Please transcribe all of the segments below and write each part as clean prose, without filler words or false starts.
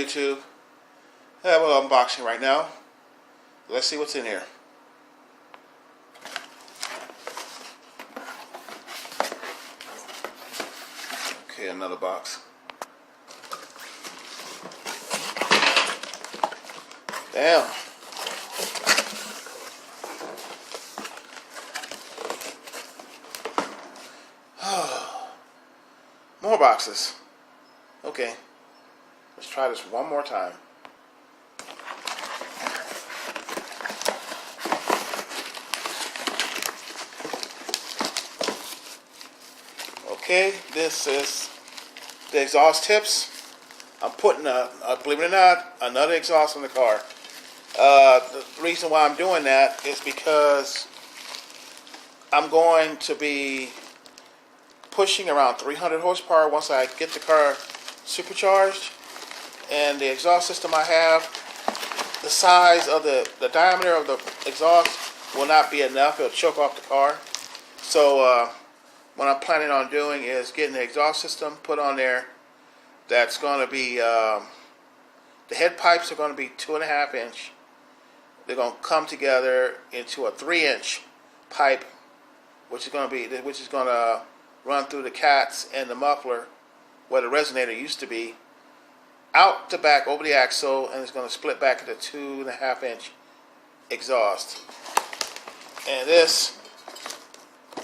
YouTube. I have an unboxing right now. Let's see what's in here. Okay, another box. Damn. More boxes. Okay. Let's try this one more time. Okay, this is the exhaust tips. I'm putting believe it or not, another exhaust in the car. The reason why I'm doing that is because I'm going to be pushing around 300 horsepower once I get the car supercharged. And the exhaust system I have, the size of the diameter of the exhaust will not be enough. It'll choke off the car. So what I'm planning on doing is getting the exhaust system put on there. That's going to be, the head pipes are going to be 2.5 inch. They're going to come together into a 3-inch pipe, which is going to run through the cats and the muffler where the resonator used to be, out the back over the axle, and it's going to split back into 2.5 inch exhaust. And this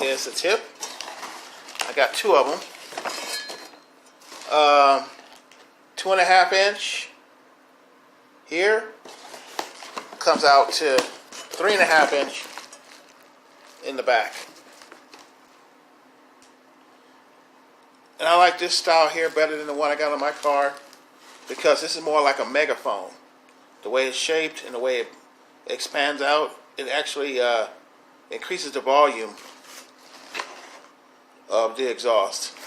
is the tip. I got two of them. 2.5 inch here comes out to 3.5 inch in the back. And I like this style here better than the one I got on my car because this is more like a megaphone. The way it's shaped and the way it expands out, it actually increases the volume of the exhaust.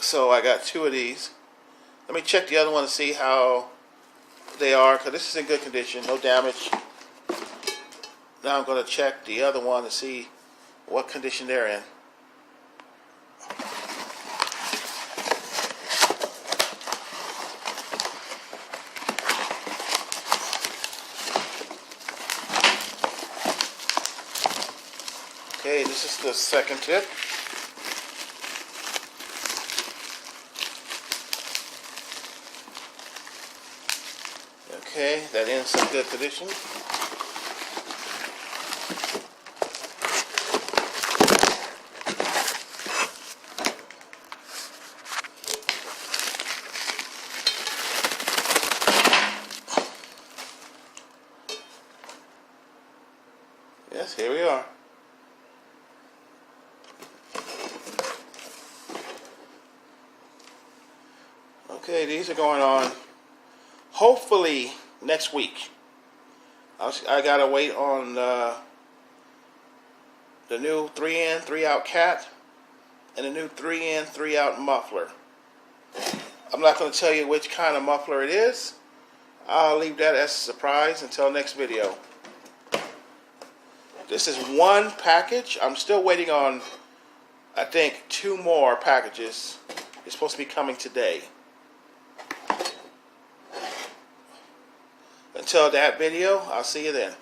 So I got two of these. Let me check the other one to see how they are, because this is in good condition, no damage. Now I'm going to check the other one to see what condition they're in. Okay, this is the second tip. Okay, that end's in good condition. Yes, here we are. Okay, these are going on hopefully next week. I gotta wait on the new 3-in, 3-out cat and the new 3-in, 3-out muffler. I'm not going to tell you which kind of muffler it is. I'll leave that as a surprise until next video. This is one package. I'm still waiting on, I think, 2 more packages. It's supposed to be coming today. Until that video, I'll see you then.